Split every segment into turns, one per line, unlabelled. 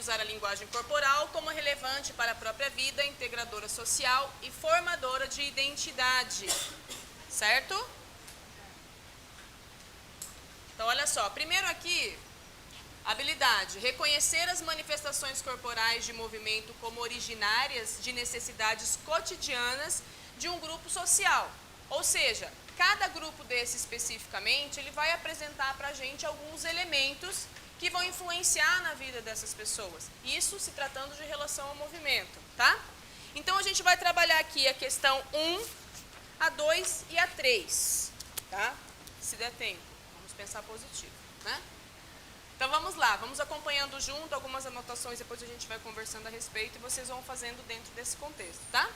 usar a linguagem corporal como relevante para a própria vida, integradora social e formadora de identidade. Certo? Então, olha só. Primeiro aqui, habilidade. Reconhecer as manifestações corporais de movimento como originárias de necessidades cotidianas de um grupo social. Ou seja, cada grupo desse especificamente, ele vai apresentar para a gente alguns elementos que vão influenciar na vida dessas pessoas. Isso se tratando de relação ao movimento, tá? Então, a gente vai trabalhar aqui a questão 1, a 2 e a 3, tá? Se der tempo, vamos pensar positivo, né? Então, vamos lá, vamos acompanhando junto algumas anotações, depois a gente vai conversando a respeito e vocês vão fazendo dentro desse contexto, tá?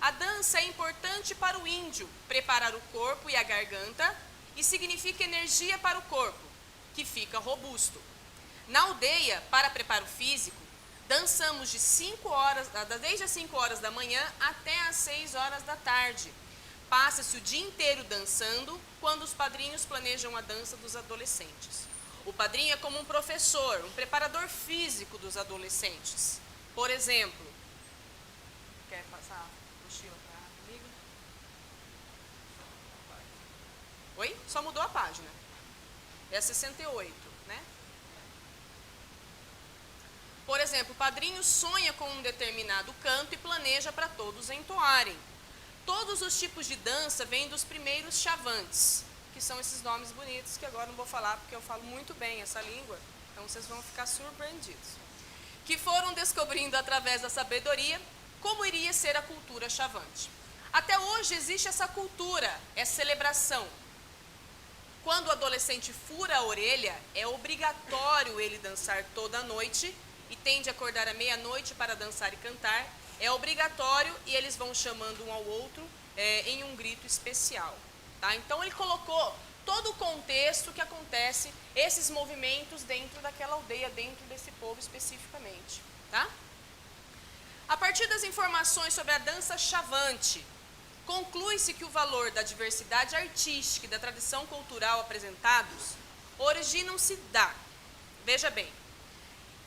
A dança é importante para o índio preparar o corpo e a garganta e significa energia para o corpo, que fica robusto. Na aldeia, para preparo físico, dançamos desde as 5 horas da manhã até as 6 horas da tarde. Passa-se o dia inteiro dançando quando os padrinhos planejam a dança dos adolescentes. O padrinho é como um professor, um preparador físico dos adolescentes. Por exemplo, quer passar a mochila para comigo? Oi? Só mudou a página. É a 68, né? Por exemplo, o padrinho sonha com um determinado canto e planeja para todos entoarem. Todos os tipos de dança vêm dos primeiros chavantes, que são esses nomes bonitos que agora não vou falar porque eu falo muito bem essa língua, então vocês vão ficar surpreendidos. Que foram descobrindo através da sabedoria como iria ser a cultura chavante. Até hoje existe essa cultura, essa celebração. Quando o adolescente fura a orelha, é obrigatório ele dançar toda noite e tem de acordar à meia-noite para dançar e cantar. É obrigatório e eles vão chamando um ao outro em um grito especial. Tá? Então, ele colocou todo o contexto que acontece, esses movimentos dentro daquela aldeia, dentro desse povo especificamente. Tá? A partir das informações sobre a dança chavante, conclui-se que o valor da diversidade artística e da tradição cultural apresentados originam-se veja bem,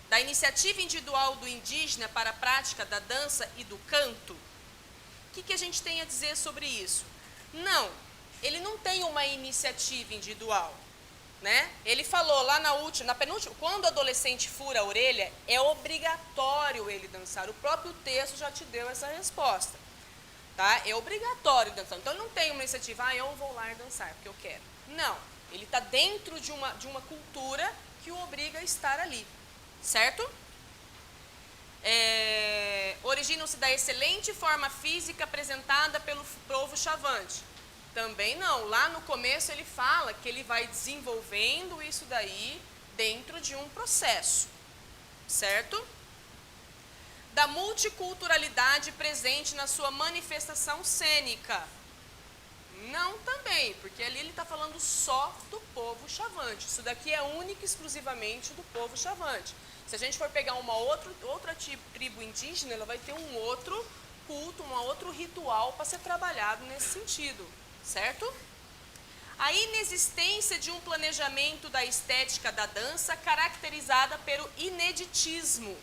da iniciativa individual do indígena para a prática da dança e do canto. O que a gente tem a dizer sobre isso? Não, ele não tem uma iniciativa individual, né? Ele falou lá na penúltima, quando o adolescente fura a orelha, é obrigatório ele dançar. O próprio texto já te deu essa resposta, tá? É obrigatório dançar. Então, ele não tem uma iniciativa, eu vou lá dançar, porque eu quero. Não, ele está dentro de uma cultura que o obriga a estar ali. Certo? Originam-se da excelente forma física apresentada pelo povo chavante. Também não. Lá no começo ele fala que ele vai desenvolvendo isso daí dentro de um processo. Certo? Da multiculturalidade presente na sua manifestação cênica. Não também, porque ali ele está falando só do povo chavante. Isso daqui é único e exclusivamente do povo chavante. Se a gente for pegar uma outra tribo indígena, ela vai ter um outro culto, um outro ritual para ser trabalhado nesse sentido, certo? A inexistência de um planejamento da estética da dança caracterizada pelo ineditismo.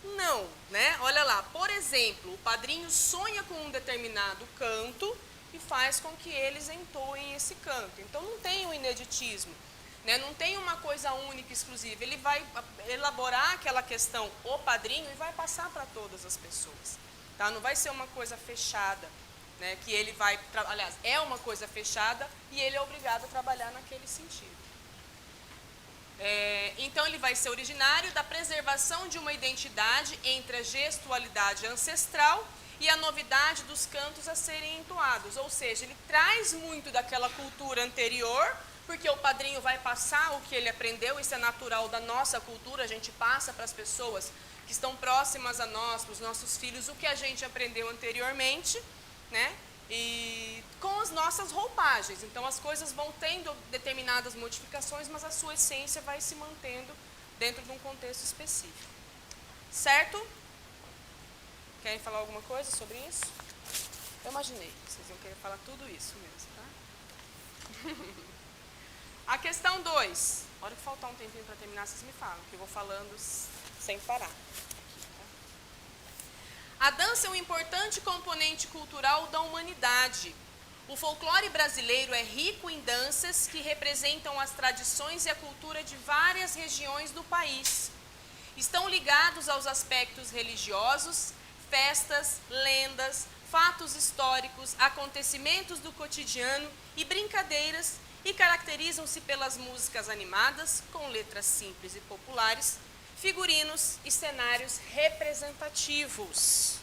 Não, né? Olha lá, por exemplo, o padrinho sonha com um determinado canto e faz com que eles entoem esse canto. Então, não tem um ineditismo. Né? Não tem uma coisa única e exclusiva, ele vai elaborar aquela questão, o padrinho, e vai passar para todas as pessoas. Tá? Não vai ser uma coisa fechada, né? Que ele vai, aliás, é uma coisa fechada e ele é obrigado a trabalhar naquele sentido. Então, ele vai ser originário da preservação de uma identidade entre a gestualidade ancestral e a novidade dos cantos a serem entoados. Ou seja, ele traz muito daquela cultura anterior, porque o padrinho vai passar o que ele aprendeu, isso é natural da nossa cultura, a gente passa para as pessoas que estão próximas a nós, para os nossos filhos, o que a gente aprendeu anteriormente, né? E com as nossas roupagens. Então, as coisas vão tendo determinadas modificações, mas a sua essência vai se mantendo dentro de um contexto específico. Certo? Querem falar alguma coisa sobre isso? Eu imaginei que vocês iam querer falar tudo isso mesmo, tá? A questão 2. A hora que faltar um tempinho para terminar, vocês me falam, que eu vou falando sem parar. A dança é um importante componente cultural da humanidade. O folclore brasileiro é rico em danças que representam as tradições e a cultura de várias regiões do país. Estão ligados aos aspectos religiosos, festas, lendas, fatos históricos, acontecimentos do cotidiano e brincadeiras e caracterizam-se pelas músicas animadas, com letras simples e populares, figurinos e cenários representativos.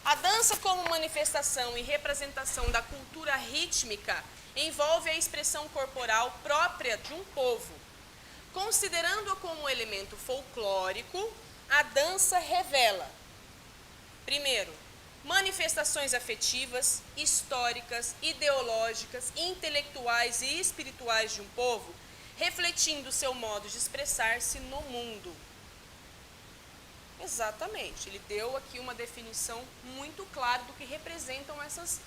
A dança como manifestação e representação da cultura rítmica envolve a expressão corporal própria de um povo. Considerando-a como elemento folclórico, a dança revela, primeiro, manifestações afetivas, históricas, ideológicas, intelectuais e espirituais de um povo, refletindo seu modo de expressar-se no mundo. Exatamente, ele deu aqui uma definição muito clara do que representam essas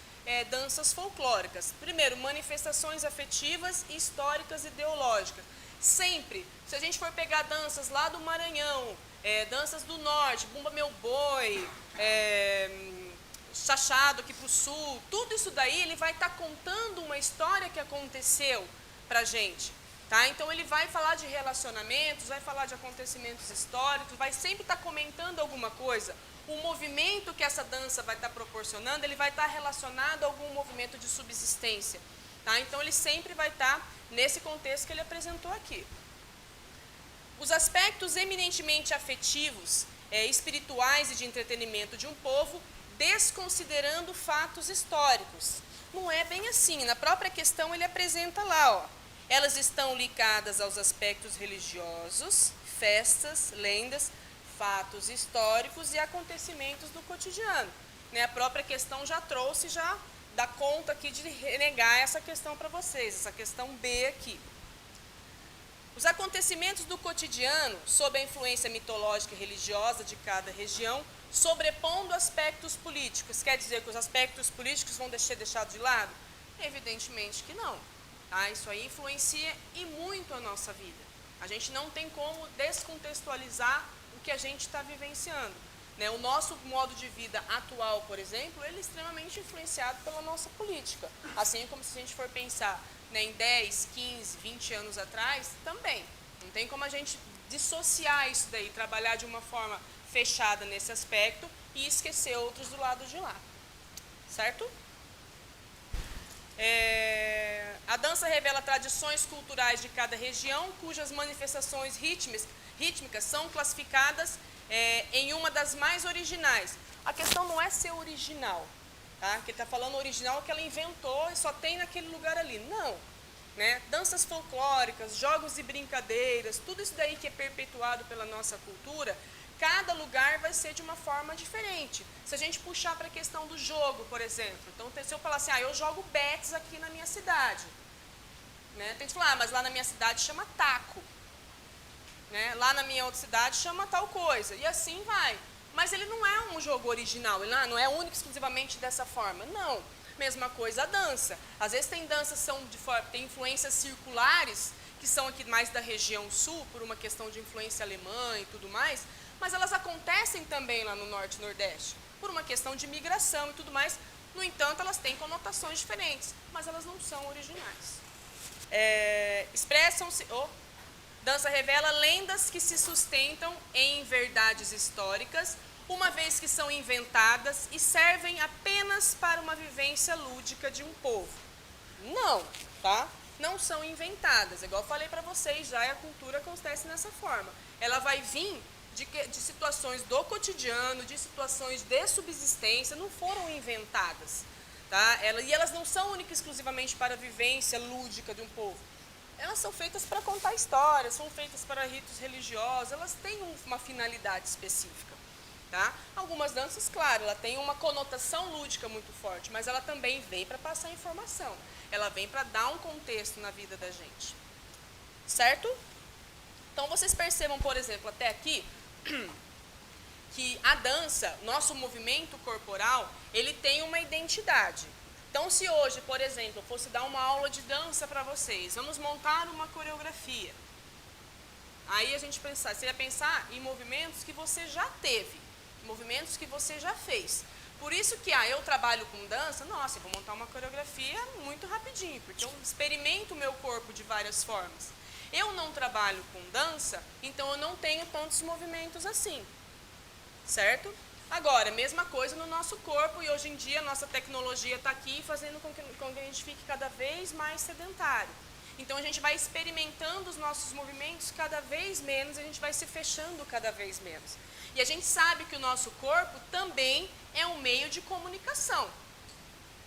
danças folclóricas. Primeiro, manifestações afetivas, históricas e ideológicas. Sempre, se a gente for pegar danças lá do Maranhão, danças do Norte, Bumba Meu Boi, Chachado aqui para o Sul, tudo isso daí ele vai estar contando uma história que aconteceu para a gente. Tá? Então ele vai falar de relacionamentos, vai falar de acontecimentos históricos, vai sempre estar comentando alguma coisa. O movimento que essa dança vai estar proporcionando, ele vai estar relacionado a algum movimento de subsistência. Tá? Então ele sempre vai estar nesse contexto que ele apresentou aqui. Os aspectos eminentemente afetivos, espirituais e de entretenimento de um povo, desconsiderando fatos históricos. Não é bem assim, na própria questão ele apresenta lá, ó. Elas estão ligadas aos aspectos religiosos, festas, lendas, fatos históricos e acontecimentos do cotidiano. Né? A própria questão já trouxe, já dá conta aqui de renegar essa questão para vocês, essa questão B aqui. Os acontecimentos do cotidiano, sob a influência mitológica e religiosa de cada região, sobrepondo aspectos políticos. Quer dizer que os aspectos políticos vão ser deixados de lado? Evidentemente que não. Tá? Isso aí influencia e muito a nossa vida. A gente não tem como descontextualizar o que a gente está vivenciando. Né? O nosso modo de vida atual, por exemplo, ele é extremamente influenciado pela nossa política. Assim como se a gente for pensar, né, em 10, 15, 20 anos atrás, também. Não tem como a gente dissociar isso daí, trabalhar de uma forma fechada nesse aspecto e esquecer outros do lado de lá. Certo? A dança revela tradições culturais de cada região, cujas manifestações rítmicas são classificadas em uma das mais originais. A questão não é ser original, tá? Que ele está falando original que ela inventou e só tem naquele lugar ali. Não. Né? Danças folclóricas, jogos e brincadeiras, tudo isso daí que é perpetuado pela nossa cultura, cada lugar vai ser de uma forma diferente. Se a gente puxar para a questão do jogo, por exemplo, então se eu falar assim, eu jogo bets aqui na minha cidade, né? Tem que falar, mas lá na minha cidade chama taco, né? Lá na minha outra cidade chama tal coisa, e assim vai. Mas ele não é um jogo original, ele não é único exclusivamente dessa forma, não. Mesma coisa a dança. Às vezes tem danças tem influências circulares, que são aqui mais da região sul, por uma questão de influência alemã e tudo mais, mas elas acontecem também lá no Norte e Nordeste, por uma questão de migração e tudo mais. No entanto, elas têm conotações diferentes, mas elas não são originais. Expressam-se... dança revela lendas que se sustentam em verdades históricas, uma vez que são inventadas e servem apenas para uma vivência lúdica de um povo. Não, tá? Não são inventadas. Igual eu falei para vocês, já a cultura acontece nessa forma. Ela vai vir de situações do cotidiano, de situações de subsistência, não foram inventadas. Tá? E elas não são únicas e exclusivamente para a vivência lúdica de um povo. Elas são feitas para contar histórias, são feitas para ritos religiosos, elas têm uma finalidade específica. Tá? Algumas danças, claro, ela tem uma conotação lúdica muito forte, mas ela também vem para passar informação. Ela vem para dar um contexto na vida da gente. Certo? Então, vocês percebam, por exemplo, até aqui, que a dança, nosso movimento corporal, ele tem uma identidade. Então, se hoje, por exemplo, eu fosse dar uma aula de dança para vocês, vamos montar uma coreografia. Aí a gente você ia pensar em movimentos que você já teve, movimentos que você já fez. Por isso que eu trabalho com dança, nossa, eu vou montar uma coreografia muito rapidinho, porque eu experimento o meu corpo de várias formas. Eu não trabalho com dança, então eu não tenho tantos movimentos assim, certo? Agora, mesma coisa no nosso corpo, e hoje em dia a nossa tecnologia está aqui fazendo com que a gente fique cada vez mais sedentário. Então a gente vai experimentando os nossos movimentos cada vez menos, a gente vai se fechando cada vez menos. E a gente sabe que o nosso corpo também é um meio de comunicação.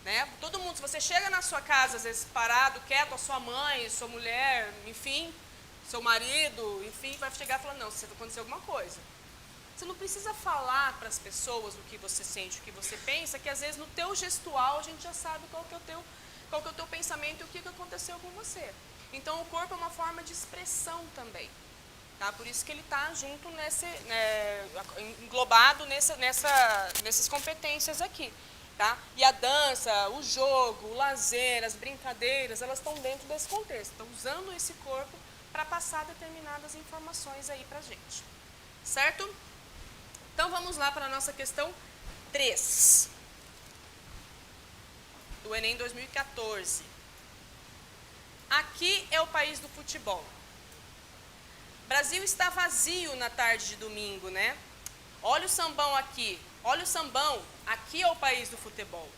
Né? Todo mundo, se você chega na sua casa, às vezes parado, quieto, a sua mãe, sua mulher, enfim, seu marido, enfim, vai chegar e falar, não, se aconteceu alguma coisa. Você não precisa falar para as pessoas o que você sente, o que você pensa, que às vezes no teu gestual a gente já sabe qual que é o teu pensamento e o que aconteceu com você. Então o corpo é uma forma de expressão também. Tá? Por isso que ele está junto englobado nessas competências aqui. Tá? E a dança, o jogo, o lazer, as brincadeiras, elas estão dentro desse contexto. Estão usando esse corpo para passar determinadas informações aí para a gente. Certo? Então vamos lá para a nossa questão 3. Do Enem 2014. Aqui é o país do futebol. O Brasil está vazio na tarde de domingo, né? Olha o sambão aqui. Olha o sambão. Aqui é o país do futebol.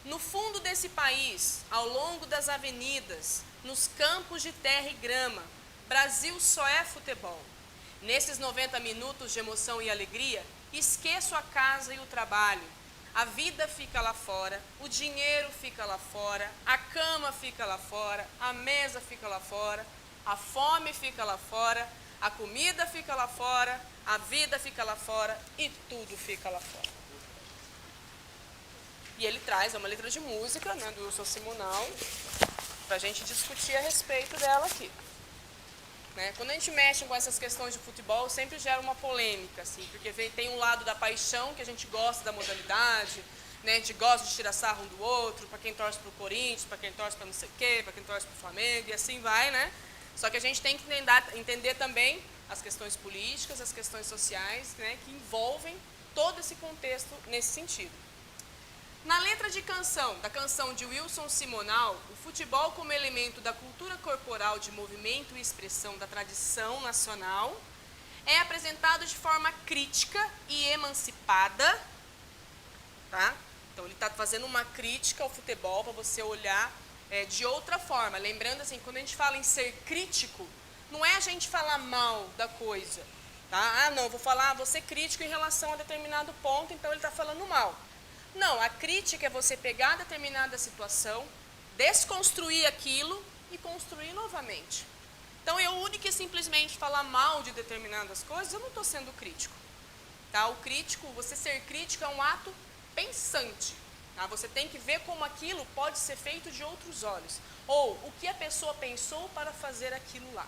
No fundo desse país, ao longo das avenidas, nos campos de terra e grama, Brasil só é futebol. Nesses 90 minutos de emoção e alegria, esqueço a casa e o trabalho. A vida fica lá fora, o dinheiro fica lá fora, a cama fica lá fora, a mesa fica lá fora, a fome fica lá fora, a comida fica lá fora, a vida fica lá fora e tudo fica lá fora. E ele traz, é uma letra de música, né, do Wilson Simonal, para a gente discutir a respeito dela aqui. Né? Quando a gente mexe com essas questões de futebol, sempre gera uma polêmica, assim, porque tem um lado da paixão, que a gente gosta da modalidade, né? A gente gosta de tirar sarro um do outro, para quem torce para o Corinthians, para quem torce para não sei o quê, para quem torce para o Flamengo, e assim vai, né? Só que a gente tem que entender também as questões políticas, as questões sociais, né, que envolvem todo esse contexto nesse sentido. Na letra da canção de Wilson Simonal, o futebol como elemento da cultura corporal de movimento e expressão da tradição nacional é apresentado de forma crítica e emancipada, tá? Então ele está fazendo uma crítica ao futebol para você olhar de outra forma. Lembrando assim, quando a gente fala em ser crítico, não é a gente falar mal da coisa, tá? Ah, não, vou ser crítico em relação a determinado ponto, então ele está falando mal. Não, a crítica é você pegar determinada situação, desconstruir aquilo e construir novamente. Então, eu única e simplesmente falar mal de determinadas coisas, eu não estou sendo crítico. Tá? Você ser crítico é um ato pensante. Tá? Você tem que ver como aquilo pode ser feito de outros olhos. Ou o que a pessoa pensou para fazer aquilo lá.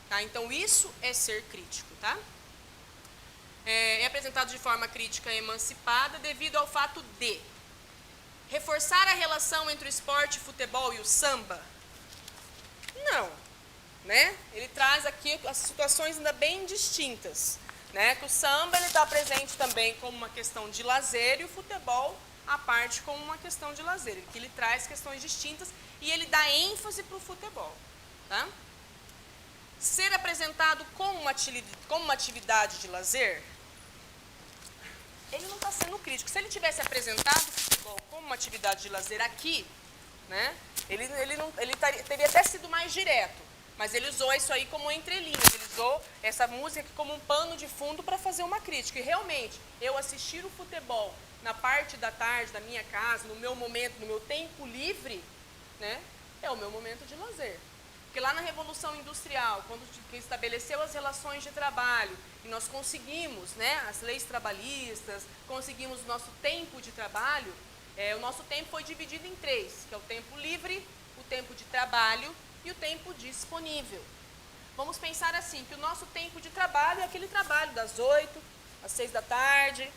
Tá? Então, isso é ser crítico, tá? É apresentado de forma crítica e emancipada devido ao fato de reforçar a relação entre o esporte, futebol e o samba? Não, né? Ele traz aqui as situações ainda bem distintas, né? Que o samba está presente também como uma questão de lazer e o futebol à parte como uma questão de lazer. Que ele traz questões distintas e ele dá ênfase para o futebol, tá? Ser apresentado como uma atividade de lazer, ele não está sendo crítico. Se ele tivesse apresentado o futebol como uma atividade de lazer aqui, né, ele teria até sido mais direto, mas ele usou isso aí como entrelinhas, ele usou essa música aqui como um pano de fundo para fazer uma crítica. E realmente, eu assistir o futebol na parte da tarde da minha casa, no meu momento, no meu tempo livre, né, é o meu momento de lazer. Porque lá na Revolução Industrial, quando estabeleceu as relações de trabalho, e nós conseguimos, né, as leis trabalhistas, conseguimos o nosso tempo de trabalho, o nosso tempo foi dividido em 3, que é o tempo livre, o tempo de trabalho e o tempo disponível. Vamos pensar assim, que o nosso tempo de trabalho é aquele trabalho das 8 às 6 da tarde,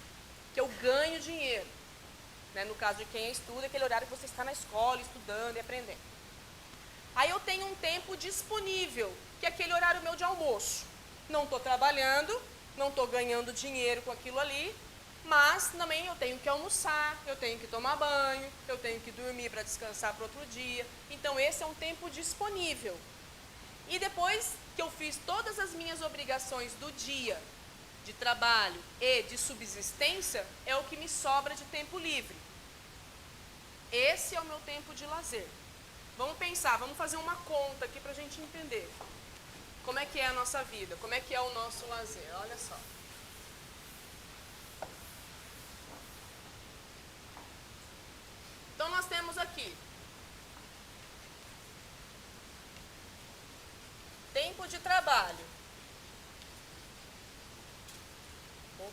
que eu ganho dinheiro. né? No caso de quem estuda, aquele horário que você está na escola, estudando e aprendendo. Aí eu tenho um tempo disponível, que é aquele horário meu de almoço. Não estou trabalhando, não estou ganhando dinheiro com aquilo ali, mas também eu tenho que almoçar, eu tenho que tomar banho, eu tenho que dormir para descansar para outro dia. Então esse é um tempo disponível. E depois que eu fiz todas as minhas obrigações do dia, de trabalho e de subsistência, é o que me sobra de tempo livre. Esse é o meu tempo de lazer. Vamos pensar, vamos fazer uma conta aqui para a gente entender como é que é a nossa vida, como é que é o nosso lazer. Olha só. Então nós temos aqui tempo de trabalho. Vou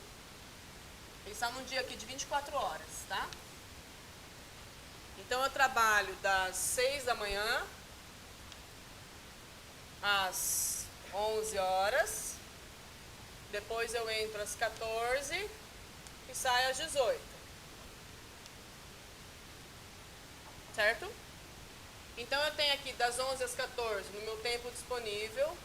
pensar num dia aqui de 24 horas, tá? Então eu trabalho das 6 da manhã às 11 horas, depois eu entro às 14 e saio às 18. Certo? Então eu tenho aqui das 11 às 14 no meu tempo disponível.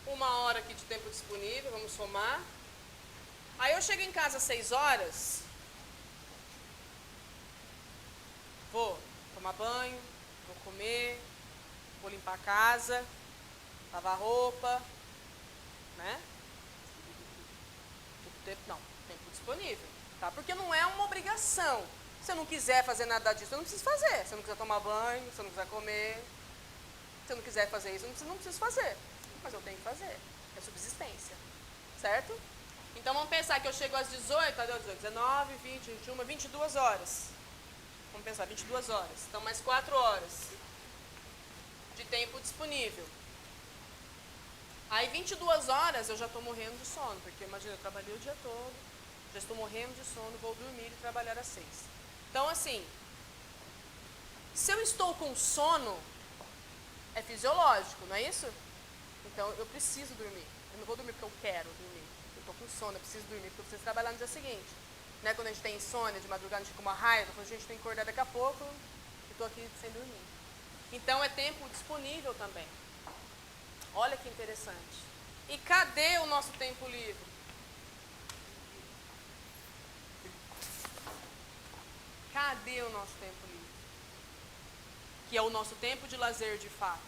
Uma hora aqui de tempo disponível, vamos somar. Aí eu chego em casa às 6 horas, vou tomar banho, vou comer, vou limpar a casa, lavar roupa, né? Tempo disponível, tá? Porque não é uma obrigação. Se eu não quiser fazer nada disso, eu não preciso fazer. Se eu não quiser tomar banho, se eu não quiser comer, se eu não quiser fazer isso, eu não preciso fazer. Mas eu tenho que fazer. É subsistência, certo? Então vamos pensar que eu chego às 18, cadê 18? 19, 20, 21, 22 horas. Vamos pensar, 22 horas. Então mais 4 horas de tempo disponível. Aí 22 horas eu já estou morrendo de sono, porque imagina, eu trabalhei o dia todo, já estou morrendo de sono, vou dormir e trabalhar às 6. Então assim, se eu estou com sono, é fisiológico, não é isso? Então eu preciso dormir. Eu não vou dormir porque eu quero dormir. Eu estou com sono, eu preciso dormir porque eu preciso trabalhar no dia seguinte. Né? Quando a gente tem insônia de madrugada, a gente fica com uma raiva, quando a gente tem que acordar daqui a pouco, eu estou aqui sem dormir. Então é tempo disponível também. Olha que interessante. E cadê o nosso tempo livre? Cadê o nosso tempo livre? Que é o nosso tempo de lazer de fato.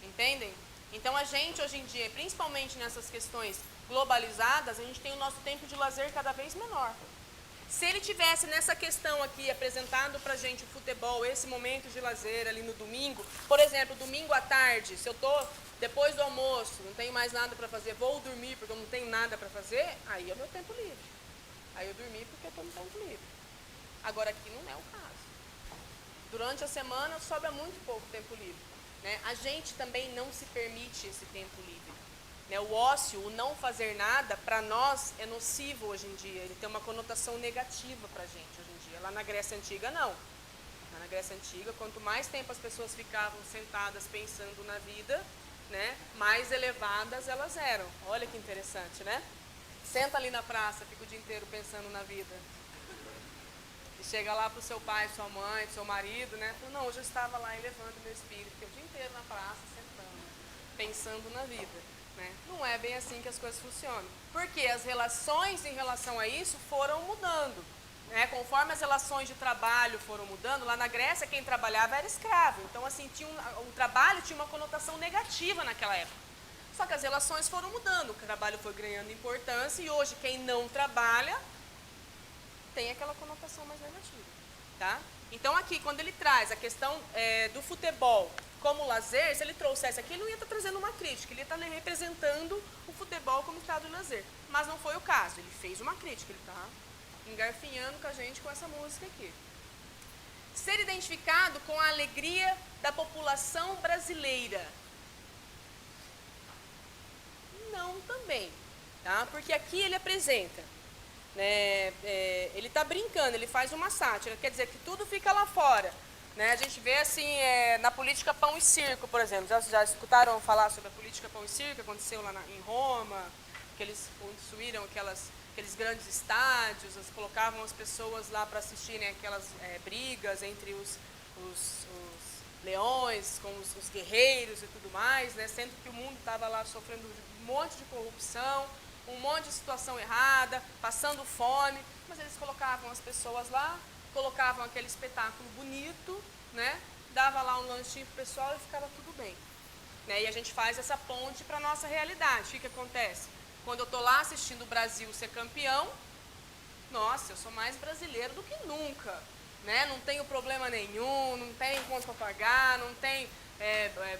Entendem? Então a gente hoje em dia, principalmente nessas questões globalizadas, a gente tem o nosso tempo de lazer cada vez menor. Se ele tivesse nessa questão aqui apresentado pra gente o futebol, esse momento de lazer ali no domingo, por exemplo, domingo à tarde, se eu tô depois do almoço, não tenho mais nada para fazer, vou dormir porque eu não tenho nada para fazer, aí é o meu tempo livre. Aí eu dormi porque eu estou no tempo livre. Agora aqui não é o caso. Durante a semana sobra muito pouco tempo livre. Né? A gente também não se permite esse tempo livre. Né? O ócio, o não fazer nada, para nós é nocivo hoje em dia. Ele tem uma conotação negativa para a gente hoje em dia. Lá na Grécia Antiga, não. Lá na Grécia Antiga, quanto mais tempo as pessoas ficavam sentadas pensando na vida, né, mais elevadas elas eram. Olha que interessante, né? Senta ali na praça, fica o dia inteiro pensando na vida. E chega lá pro seu pai, sua mãe, pro seu marido, né? Fala, não, hoje eu estava lá elevando meu espírito, fiquei o dia inteiro na praça, sentando, pensando na vida. Né? Não é bem assim que as coisas funcionam. Porque as relações em relação a isso foram mudando. Né? Conforme as relações de trabalho foram mudando, lá na Grécia quem trabalhava era escravo. Então, assim, o trabalho tinha uma conotação negativa naquela época. Só que as relações foram mudando, o trabalho foi ganhando importância e hoje quem não trabalha tem aquela conotação mais negativa. Tá? Então, aqui, quando ele traz a questão do futebol como lazer, se ele trouxesse aqui, ele não ia estar trazendo uma crítica, ele ia estar representando o futebol como estado de lazer. Mas não foi o caso, ele fez uma crítica, ele está engarfinhando com a gente com essa música aqui. Ser identificado com a alegria da população brasileira. Não também, tá? Porque aqui ele apresenta, né, ele está brincando, ele faz uma sátira, quer dizer que tudo fica lá fora. Né? A gente vê assim, na política pão e circo, por exemplo. Já escutaram falar sobre a política pão e circo que aconteceu lá em Roma, que eles construíram aqueles grandes estádios, eles colocavam as pessoas lá para assistirem aquelas brigas entre os leões com os guerreiros e tudo mais, né? Sendo que o mundo estava lá sofrendo um monte de corrupção, um monte de situação errada, passando fome, mas eles colocavam as pessoas lá, colocavam aquele espetáculo bonito, né? Dava lá um lanchinho pro pessoal e ficava tudo bem. Né? E a gente faz essa ponte para a nossa realidade. O que acontece? Quando eu estou lá assistindo o Brasil ser campeão, nossa, eu sou mais brasileiro do que nunca. Né? Não tenho problema nenhum, não tenho conta para pagar, não tem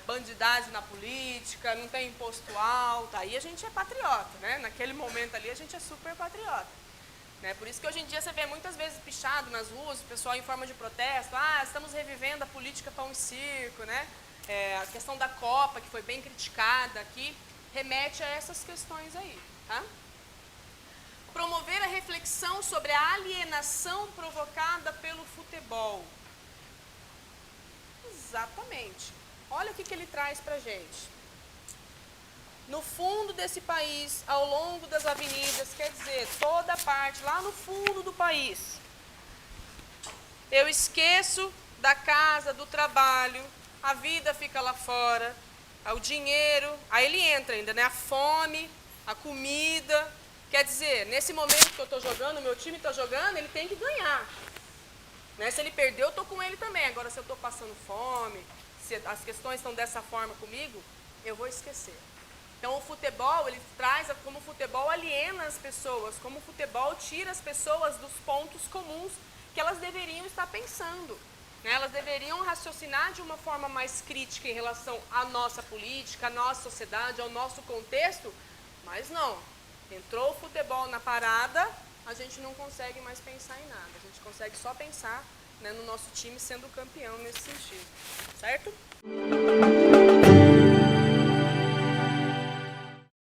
bandidagem na política, não tem imposto alto. Aí a gente é patriota, né? Naquele momento ali a gente é super patriota. Né? Por isso que hoje em dia você vê muitas vezes pichado nas ruas, o pessoal em forma de protesto, estamos revivendo a política pão e circo, né? A questão da Copa, que foi bem criticada aqui, remete a essas questões aí. Tá? Promover a reflexão sobre a alienação provocada pelo futebol. Exatamente. Olha o que ele traz para a gente. No fundo desse país, ao longo das avenidas, quer dizer, toda a parte, lá no fundo do país, eu esqueço da casa, do trabalho, a vida fica lá fora, o dinheiro, aí ele entra ainda, né? A fome, a comida. Quer dizer, nesse momento que eu estou jogando, o meu time está jogando, ele tem que ganhar. Né? Se ele perder, eu estou com ele também. Agora, se eu estou passando fome, se as questões estão dessa forma comigo, eu vou esquecer. Então, o futebol, ele traz como o futebol aliena as pessoas, como o futebol tira as pessoas dos pontos comuns que elas deveriam estar pensando. Né? Elas deveriam raciocinar de uma forma mais crítica em relação à nossa política, à nossa sociedade, ao nosso contexto, mas não. Entrou o futebol na parada, a gente não consegue mais pensar em nada. A gente consegue só pensar, né, no nosso time sendo campeão nesse sentido. Certo?